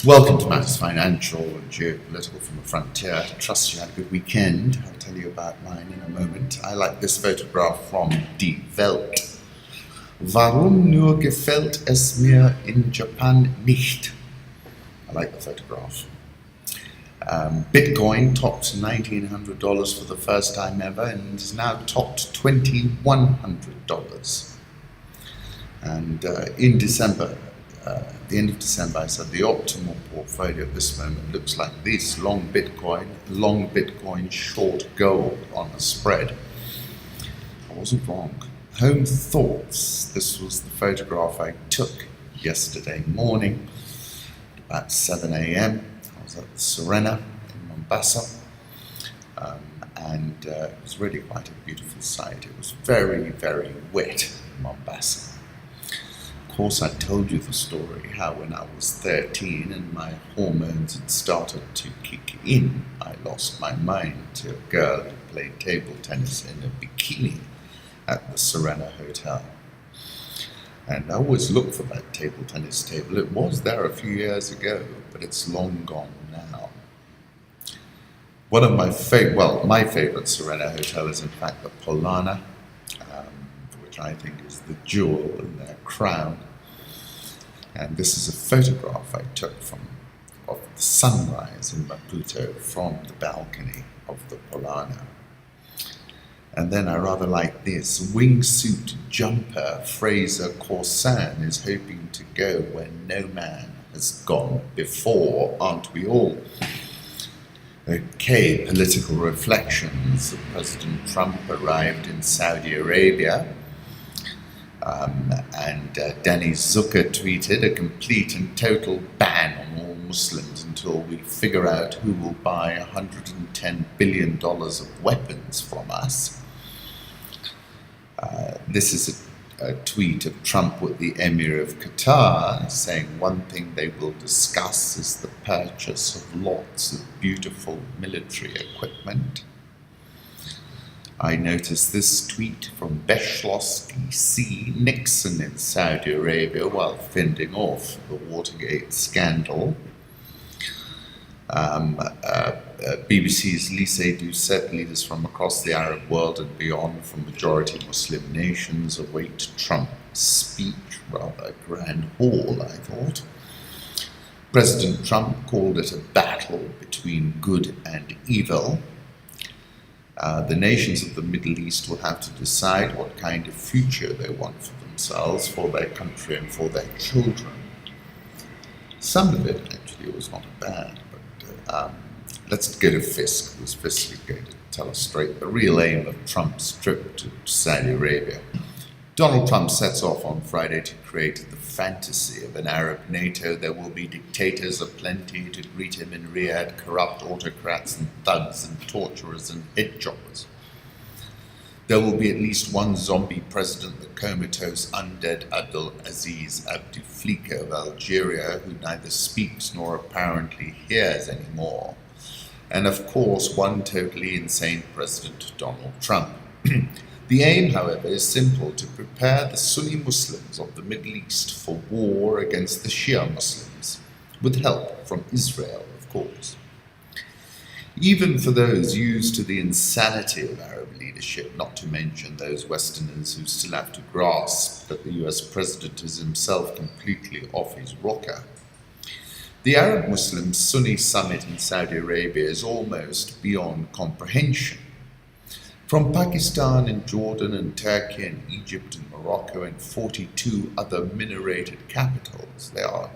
Welcome to Matters Financial and Geopolitical from the Frontier. Trust you had a good weekend. I'll tell you about mine in a moment. I like this photograph from Die Welt. Warum nur gefällt es mir in Japan nicht? I like the photograph. Bitcoin topped $1,900 for the first time ever and has now topped $2,100. And in December, at the end of December, I said the optimal portfolio at this moment looks like this: long Bitcoin, short gold on a spread. I wasn't wrong. Home thoughts. This was the photograph I took yesterday morning at about 7 a.m. I was at the Serena in Mombasa, and it was really quite a beautiful sight. It was very, very wet in Mombasa. Of course, I told you the story how when I was 13 and my hormones had started to kick in, I lost my mind to a girl who played table tennis in a bikini at the Serena Hotel. And I always look for that table tennis table. It was there a few years ago, but it's long gone now. One of my favorite Serena Hotel is in fact the Polana, which I think is the jewel in their crown. And this is a photograph I took of the sunrise in Maputo from the balcony of the Polana. And then I rather like this: wingsuit jumper Fraser Corsan is hoping to go where no man has gone before, aren't we all? Okay, political reflections. President Trump arrived in Saudi Arabia. And Danny Zucker tweeted, "A complete and total ban on all Muslims until we figure out who will buy $110 billion of weapons from us." This is a tweet of Trump with the emir of Qatar saying one thing they will discuss is the purchase of lots of beautiful military equipment. I noticed this tweet from Beschloss, DC, Nixon in Saudi Arabia while fending off the Watergate scandal. BBC's Lycée Doucet, leaders from across the Arab world and beyond from majority Muslim nations await Trump's speech. Rather grand haul, I thought. President Trump called it a battle between good and evil. The nations of the Middle East will have to decide what kind of future they want for themselves, for their country, and for their children. Some of it actually was not bad, but let's go to Fisk, because Fisk is going to tell us straight the real aim of Trump's trip to Saudi Arabia. Donald Trump sets off on Friday to create the fantasy of an Arab NATO. There will be dictators aplenty to greet him in Riyadh, corrupt autocrats and thugs and torturers and head choppers. There will be at least one zombie president, the comatose undead Abdul Aziz Bouteflika of Algeria, who neither speaks nor apparently hears anymore. And of course, one totally insane president, Donald Trump. The aim, however, is simple: to prepare the Sunni Muslims of the Middle East for war against the Shia Muslims, with help from Israel, of course. Even for those used to the insanity of Arab leadership, not to mention those Westerners who still have to grasp that the US president is himself completely off his rocker. The Arab Muslim Sunni summit in Saudi Arabia is almost beyond comprehension. From Pakistan and Jordan and Turkey and Egypt and Morocco and 42 other minareted capitals, they are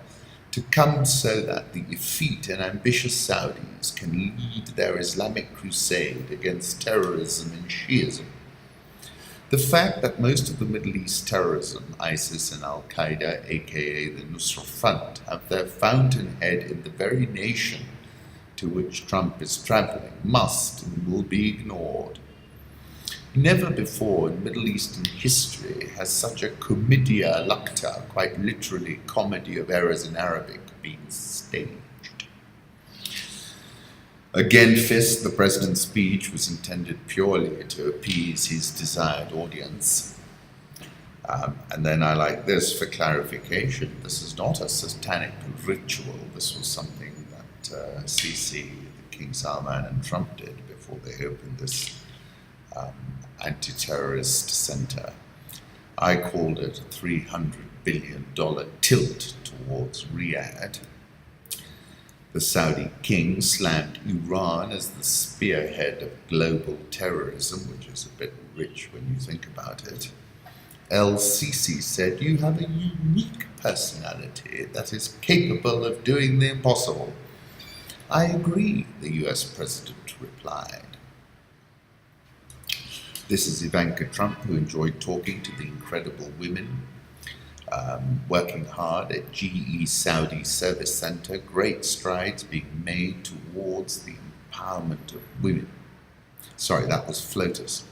to come so that the effete and ambitious Saudis can lead their Islamic crusade against terrorism and Shiism. The fact that most of the Middle East terrorism, ISIS and Al-Qaeda, aka the Nusra Front, have their fountainhead in the very nation to which Trump is traveling must and will be ignored. Never before in Middle Eastern history has such a commedia lucta, quite literally comedy of errors in Arabic, been staged. Again, Fisk, the president's speech was intended purely to appease his desired audience. And then I like this for clarification. This is not a satanic ritual. This was something that Sisi, King Salman, and Trump did before they opened this anti-terrorist center. I called it a $300 billion tilt towards Riyadh. The Saudi king slammed Iran as the spearhead of global terrorism, which is a bit rich when you think about it. El-Sisi said, "You have a unique personality that is capable of doing the impossible." "I agree," the US president replied. This is Ivanka Trump, who enjoyed talking to the incredible women, working hard at GE Saudi Service Center. Great strides being made towards the empowerment of women. Sorry, that was FLOTUS.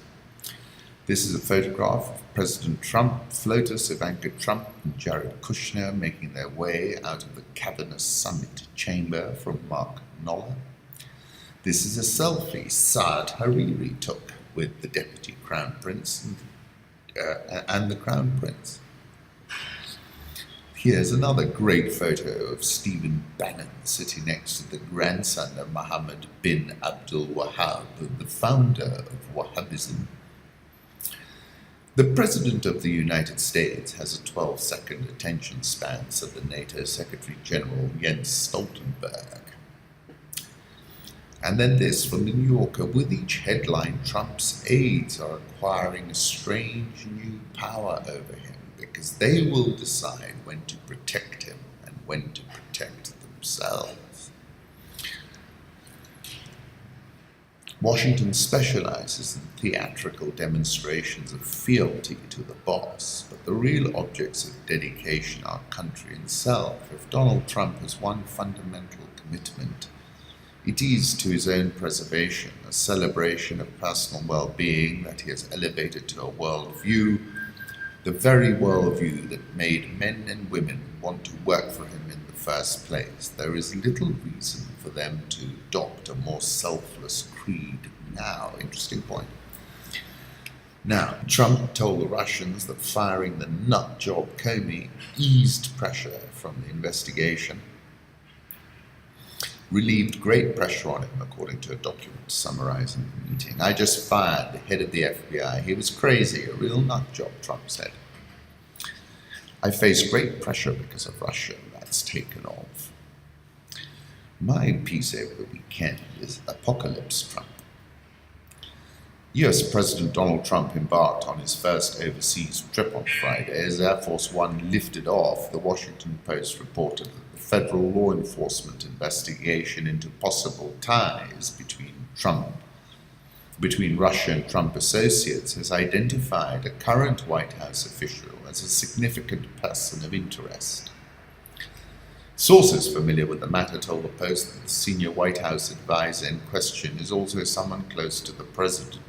This is a photograph of President Trump, FLOTUS, Ivanka Trump, and Jared Kushner making their way out of the cavernous summit chamber from Mark Noller. This is a selfie Saad Hariri took with the Deputy Crown Prince and the Crown Prince. Here's another great photo of Stephen Bannon sitting next to the grandson of Mohammed bin Abdul Wahab, the founder of Wahhabism. The President of the United States has a 12-second attention span, said the NATO Secretary General Jens Stoltenberg. And then this from the New Yorker: with each headline, Trump's aides are acquiring a strange new power over him because they will decide when to protect him and when to protect themselves. Washington specializes in theatrical demonstrations of fealty to the boss, but the real objects of dedication are country and self. If Donald Trump has one fundamental commitment, it is to his own preservation, a celebration of personal well-being that he has elevated to a worldview, the very worldview that made men and women want to work for him in the first place. There is little reason for them to adopt a more selfless creed now. Interesting point. Now, Trump told the Russians that firing the nut job Comey eased pressure from the investigation, relieved great pressure on him, according to a document summarizing the meeting. "I just fired the head of the FBI. He was crazy, a real nut job," Trump said. "I face great pressure because of Russia. That's taken off." My piece over the weekend is Apocalypse Trump. US President Donald Trump embarked on his first overseas trip on Friday. As Air Force One lifted off, the Washington Post reported that the federal law enforcement investigation into possible ties between Russia and Trump associates has identified a current White House official as a significant person of interest. Sources familiar with the matter told the Post that the senior White House advisor in question is also someone close to the president.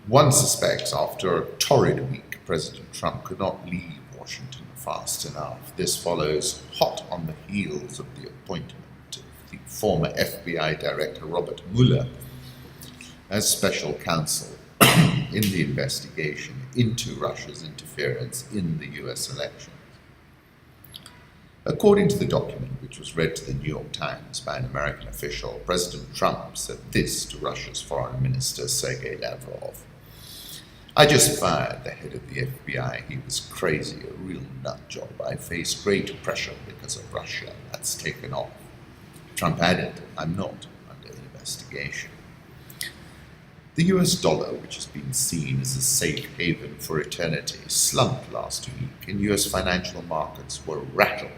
One suspects after a torrid week, President Trump could not leave Washington fast enough. This follows hot on the heels of the appointment of the former FBI Director Robert Mueller as special counsel in the investigation into Russia's interference in the US elections. According to the document, which was read to the New York Times by an American official, President Trump said this to Russia's Foreign Minister Sergei Lavrov: "I just fired the head of the FBI. He was crazy, a real nut job. I face great pressure because of Russia. That's taken off." Trump added, "I'm not under investigation." The US dollar, which has been seen as a safe haven for eternity, slumped last week, and US financial markets were rattled.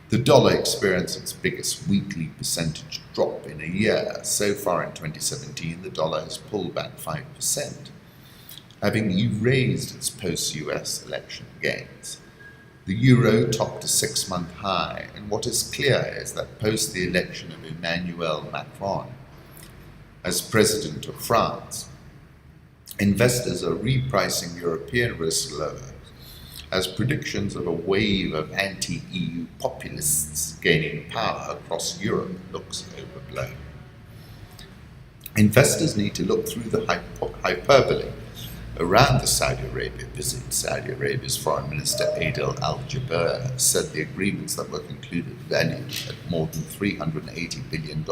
The dollar experienced its biggest weekly percentage drop in a year. So far in 2017, the dollar has pulled back 5%, having erased its post-US election gains. The euro topped a 6-month high, and what is clear is that post the election of Emmanuel Macron as president of France, investors are repricing European risk lower as predictions of a wave of anti-EU populists gaining power across Europe looks overblown. Investors need to look through the hyperbole Around the Saudi Arabia visit, Saudi Arabia's Foreign Minister Adel Al-Jubeir said the agreements that were concluded valued at more than $380 billion.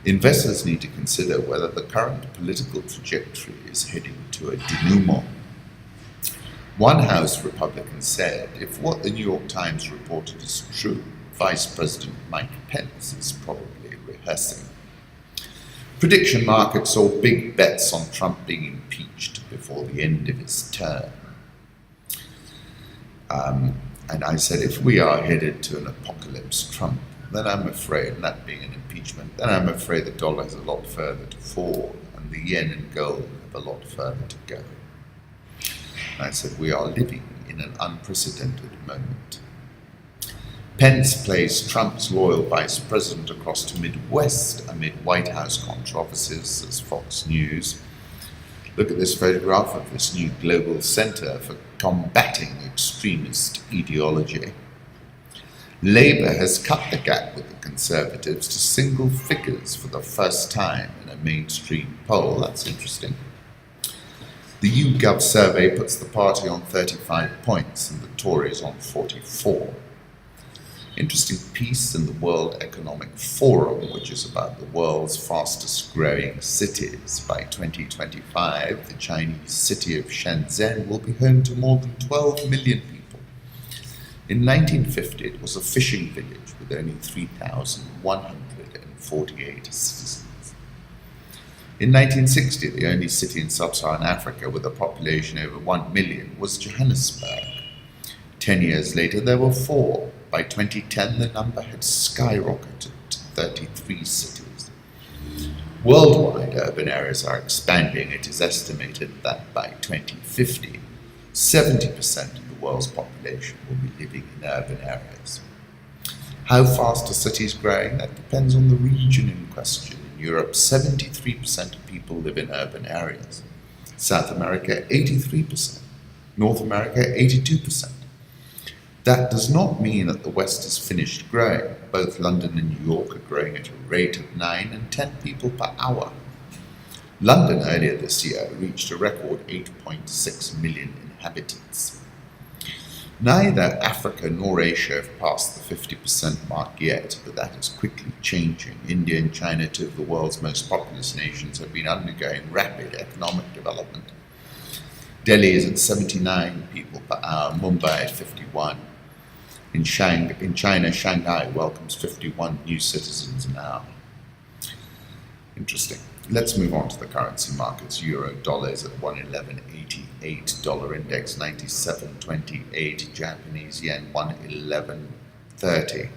Investors need to consider whether the current political trajectory is heading to a denouement. One House Republican said if what the New York Times reported is true, Vice President Mike Pence is probably rehearsing. Prediction markets saw big bets on Trump being impeached before the end of his term. And I said, if we are headed to an apocalypse Trump, then I'm afraid, and that being an impeachment, then I'm afraid the dollar has a lot further to fall, and the yen and gold have a lot further to go. And I said, we are living in an unprecedented moment. Pence placed Trump's loyal vice president across to Midwest amid White House controversies, says Fox News. Look at this photograph of this new global center for combating extremist ideology. Labour has cut the gap with the Conservatives to single figures for the first time in a mainstream poll. That's interesting. The YouGov survey puts the party on 35 points and the Tories on 44. Interesting piece in the World Economic Forum, which is about the world's fastest growing cities. By 2025, the Chinese city of Shenzhen will be home to more than 12 million people. In 1950, it was a fishing village with only 3,148 citizens. In 1960, the only city in sub-Saharan Africa with a population over 1 million was Johannesburg. 10 years later, there were 4. By 2010, the number had skyrocketed to 33 cities. Worldwide, urban areas are expanding. It is estimated that by 2050, 70% of the world's population will be living in urban areas. How fast are cities growing? That depends on the region in question. In Europe, 73% of people live in urban areas. South America, 83%. North America, 82%. That does not mean that the West has finished growing. Both London and New York are growing at a rate of 9 and 10 people per hour. London earlier this year reached a record 8.6 million inhabitants. Neither Africa nor Asia have passed the 50% mark yet, but that is quickly changing. India and China, two of the world's most populous nations, have been undergoing rapid economic development. Delhi is at 79 people per hour, Mumbai at 51. In China, Shanghai welcomes 51 new citizens an hour. Interesting. Let's move on to the currency markets. Euro dollar is at 111.88, dollar index 97.28, Japanese yen 111.30,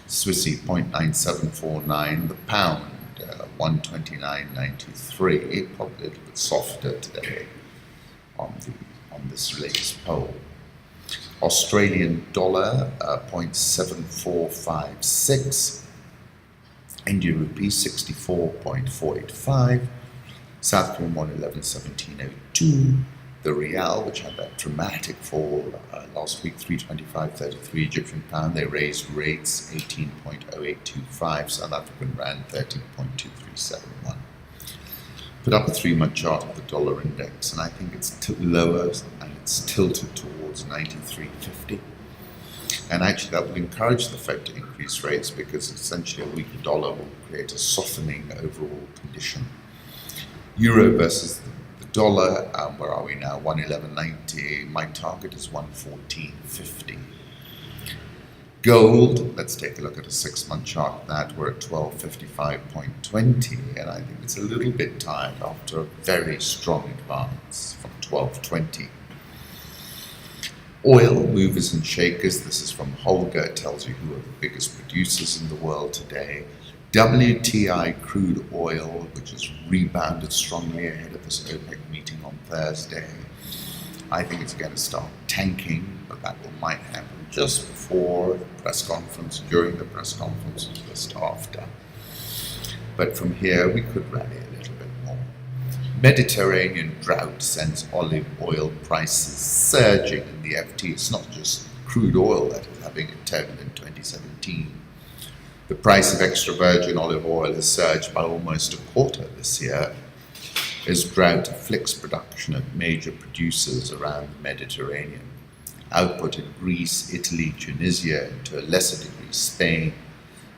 Swissy 0.9749, the pound 129.93, probably a little bit softer today on this latest poll. Australian dollar 0.7456, Indian rupee 64.485, South Korean won 11.1702, the Rial, which had that dramatic fall last week, 325.33, Egyptian pound, they raised rates 18.0825, South African rand 13.2371. Put up a 3-month chart of the dollar index, and I think it's lower and it's tilted towards 93.50. And actually that will encourage the Fed to increase rates because essentially a weaker dollar will create a softening overall condition. Euro versus the dollar, where are we now? 111.90. My target is 114.50. Gold, let's take a look at a 6-month chart of that. We're at 1255.20, and I think it's a little bit tired after a very strong advance from 1220. Oil, movers and shakers. This is from Holger. It tells you who are the biggest producers in the world today. WTI crude oil, which has rebounded strongly ahead of this OPEC meeting on Thursday. I think it's going to start tanking, but that might happen just before the press conference, during the press conference, and just after. But from here, we could rally a little bit more. Mediterranean drought sends olive oil prices surging in the FT. It's not just crude oil that is having a turn in 2017. The price of extra virgin olive oil has surged by almost a quarter this year. as drought afflicts production of major producers around the Mediterranean. Output in Greece, Italy, Tunisia, and to a lesser degree Spain,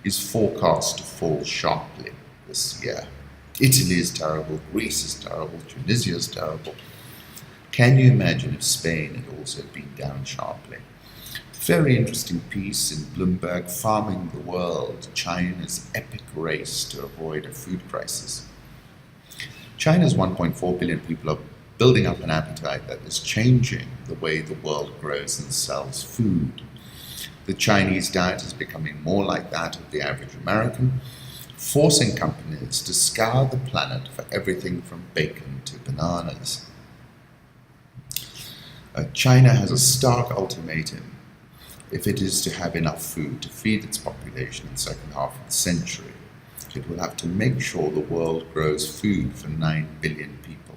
is forecast to fall sharply this year. Italy is terrible, Greece is terrible, Tunisia is terrible. Can you imagine if Spain had also been down sharply? Very interesting piece in Bloomberg, Farming the World, China's epic race to avoid a food crisis. China's 1.4 billion people are building up an appetite that is changing the way the world grows and sells food. The Chinese diet is becoming more like that of the average American, forcing companies to scour the planet for everything from bacon to bananas. China has a stark ultimatum if it is to have enough food to feed its population in the second half of the century. It will have to make sure the world grows food for 9 billion people.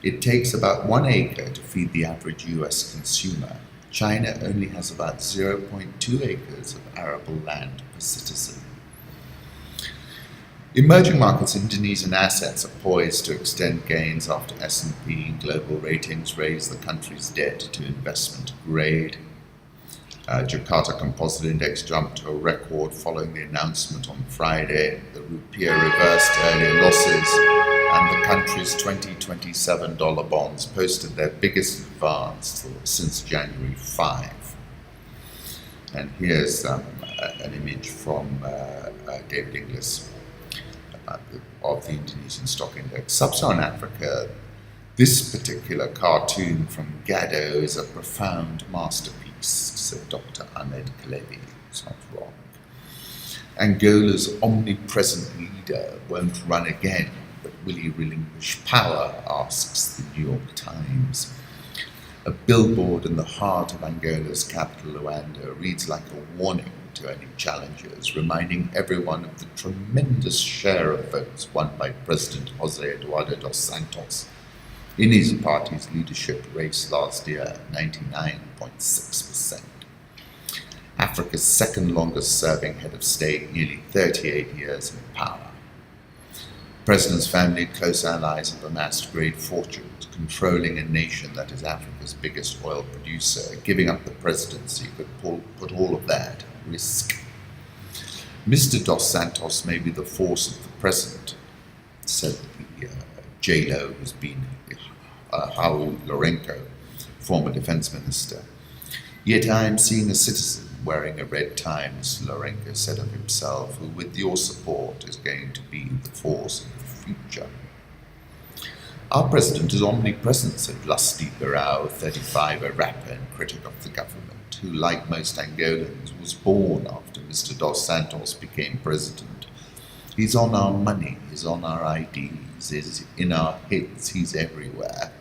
It takes about 1 acre to feed the average US consumer. China only has about 0.2 acres of arable land per citizen. Emerging markets' Indonesian assets are poised to extend gains after S&P Global Ratings raised the country's debt to investment grade. Jakarta Composite Index jumped to a record following the announcement on Friday. The rupiah reversed earlier losses, and the country's 2027 dollar bonds posted their biggest advance since January 5. And here's an image from David Inglis of the Indonesian stock index. Sub-Saharan Africa, this particular cartoon from Gado is a profound masterpiece, said Dr. Ahmed Kalebi. It's not wrong. Angola's omnipresent leader won't run again, but will he relinquish power, asks the New York Times. A billboard in the heart of Angola's capital, Luanda, reads like a warning to any challengers, reminding everyone of the tremendous share of votes won by President Jose Eduardo dos Santos in his party's leadership race last year, 99.6%. Africa's second longest serving head of state, nearly 38 years in power. The president's family and close allies have amassed great fortunes, controlling a nation that is Africa's biggest oil producer. Giving up the presidency could put all of that at risk. Mr. Dos Santos may be the force of the present, said the J-Lo, who's been Raul Lourenco, former defense minister. Yet I am seeing a citizen wearing a red tie, Mr. Lourenco said of himself, who with your support is going to be the force of the future. Our president is omnipresent, said Lusty Barao, 35, a rapper and critic of the government, who, like most Angolans, was born after Mr. Dos Santos became president. He's on our money, he's on our IDs, he's in our hits, he's everywhere.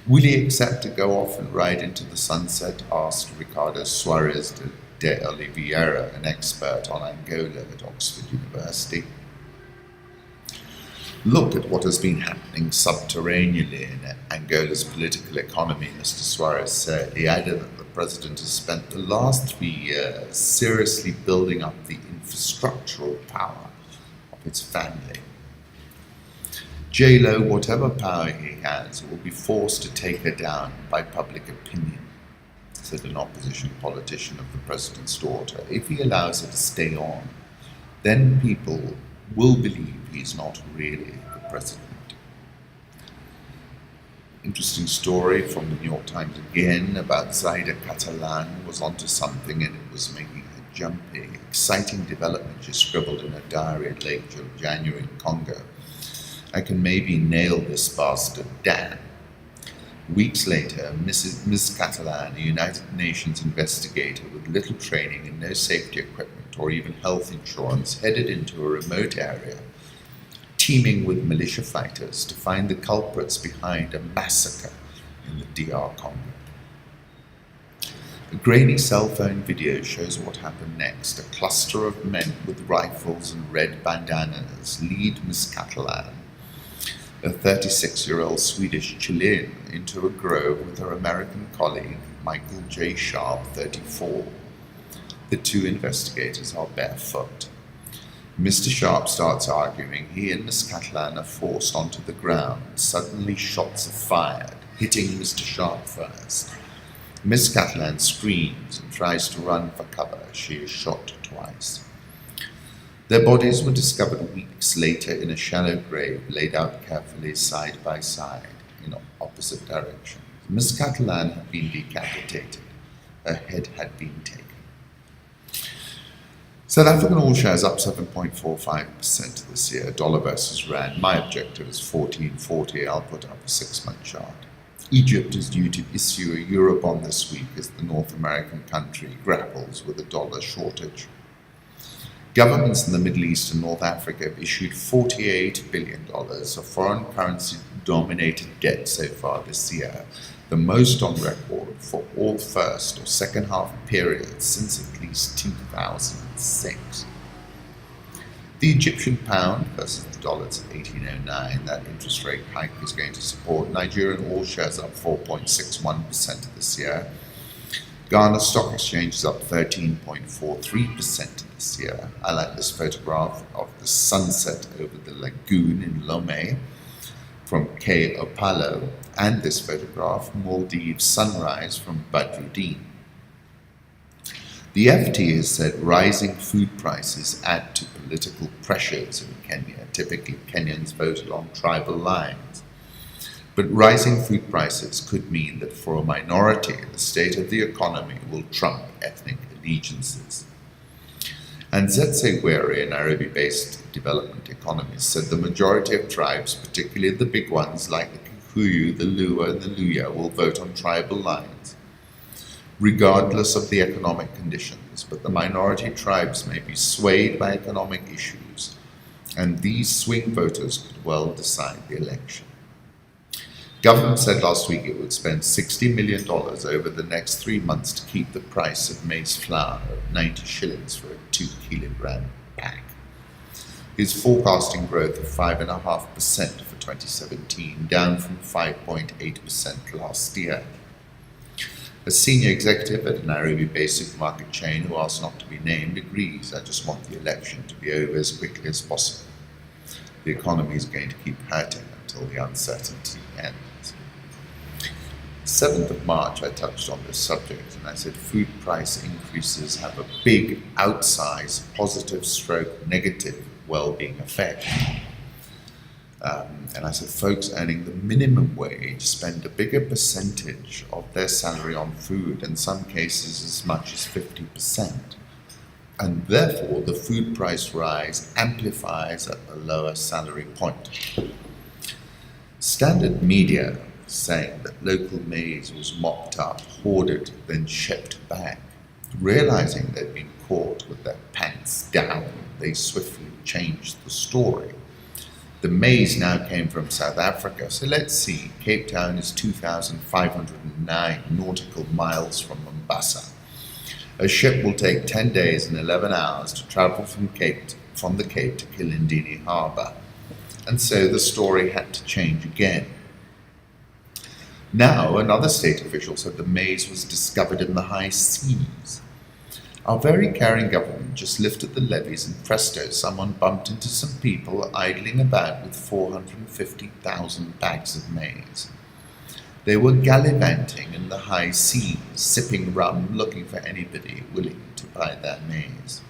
Will he accept to go off and ride into the sunset? Asked Ricardo Suarez de Oliveira, an expert on Angola at Oxford University. Look at what has been happening subterraneously in Angola's political economy, Mr. Suarez said. He added that the president has spent the last 3 years seriously building up the infrastructural power of his family. J-Lo, whatever power he has, will be forced to take her down by public opinion, said an opposition politician of the president's daughter. If he allows her to stay on, then people will believe he's not really the president. Interesting story from the New York Times again about Zaida Catalan was onto something and it was making her jumpy. Exciting development, she scribbled in a diary in late January in Congo. I can maybe nail this bastard down. Weeks later, Miss Catalan, a United Nations investigator with little training and no safety equipment or even health insurance, headed into a remote area teeming with militia fighters to find the culprits behind a massacre in the DR Congo. A grainy cell phone video shows what happened next. A cluster of men with rifles and red bandanas lead Miss Catalan, a 36-year-old Swedish Chilean, into a grove with her American colleague, Michael J. Sharp, 34. The two investigators are barefoot. Mr. Sharp starts arguing. He and Miss Catalan are forced onto the ground. Suddenly shots are fired, hitting Mr. Sharp first. Miss Catalan screams and tries to run for cover. She is shot twice. Their bodies were discovered weeks later in a shallow grave laid out carefully side by side in opposite directions. Miss Catalan had been decapitated. Her head had been taken. South African all shares up 7.45% this year, dollar versus rand. My objective is 14.40. I'll put up a 6-month chart. Egypt is due to issue a Eurobond this week as the North American country grapples with a dollar shortage. Governments in the Middle East and North Africa have issued $48 billion of foreign currency-dominated debt so far this year, the most on record for all first or second half periods since at least 2006. The Egyptian pound versus the dollar is at 18.09. That interest rate hike is going to support. Nigerian all shares up 4.61% this year. Ghana Stock Exchange is up 13.43% this year. I like this photograph of the sunset over the lagoon in Lomé from K. Opalo, and this photograph, Maldives sunrise from Badruddin. The FT has said rising food prices add to political pressures in Kenya. Typically, Kenyans vote along tribal lines. But rising food prices could mean that for a minority, the state of the economy will trump ethnic allegiances. And Zetse Were, a Nairobi-based development economist, said the majority of tribes, particularly the big ones like the Kikuyu, the Luo, and the Luya, will vote on tribal lines, regardless of the economic conditions. But the minority tribes may be swayed by economic issues, and these swing voters could well decide the election. Government said last week it would spend $60 million over the next 3 months to keep the price of maize flour at 90 shillings for a 2-kilogram pack. Is forecasting growth of 5.5% for 2017, down from 5.8% last year. A senior executive at a Nairobi-based supermarket chain who asked not to be named agrees, I just want the election to be over as quickly as possible. The economy is going to keep hurting until the uncertainty ends. 7th of March, I touched on this subject and I said food price increases have a big, outsized, positive stroke, negative well-being effect. And I said folks earning the minimum wage spend a bigger percentage of their salary on food, in some cases as much as 50%. And therefore, the food price rise amplifies at the lower salary point. Standard media saying that local maize was mopped up, hoarded, then shipped back. Realizing they'd been caught with their pants down, they swiftly changed the story. The maize now came from South Africa, so let's see. Cape Town is 2,509 nautical miles from Mombasa. A ship will take 10 days and 11 hours to travel from the Cape to Kilindini Harbour. And so the story had to change again. Now, another state official said the maize was discovered in the high seas. Our very caring government just lifted the levies and presto, someone bumped into some people idling about with 450,000 bags of maize. They were gallivanting in the high seas, sipping rum, looking for anybody willing to buy their maize.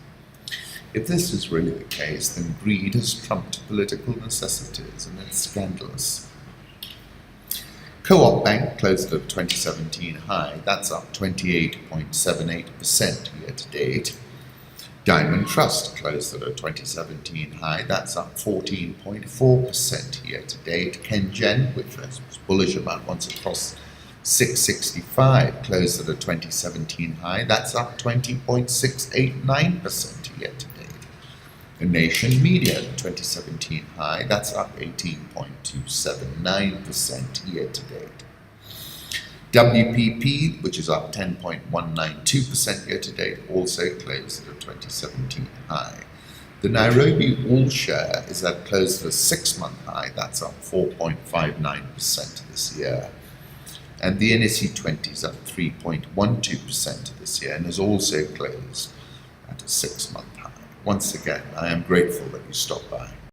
If this is really the case, then greed has trumped political necessities, and it's scandalous. Co-op Bank closed at a 2017 high. That's up 28.78% year to date. Diamond Trust closed at a 2017 high. That's up 14.4% year to date. KenGen, which I was bullish about once it crossed 665, closed at a 2017 high. That's up 20.689% year to date. The Nation Media, 2017 high, that's up 18.279% year to date. WPP, which is up 10.192% year to date, also closed at a 2017 high. The Nairobi All Share is at close to a 6-month high, that's up 4.59% this year. And the NSE 20 is up 3.12% this year and has also closed at a 6-month high. once again, I am grateful that you stopped by.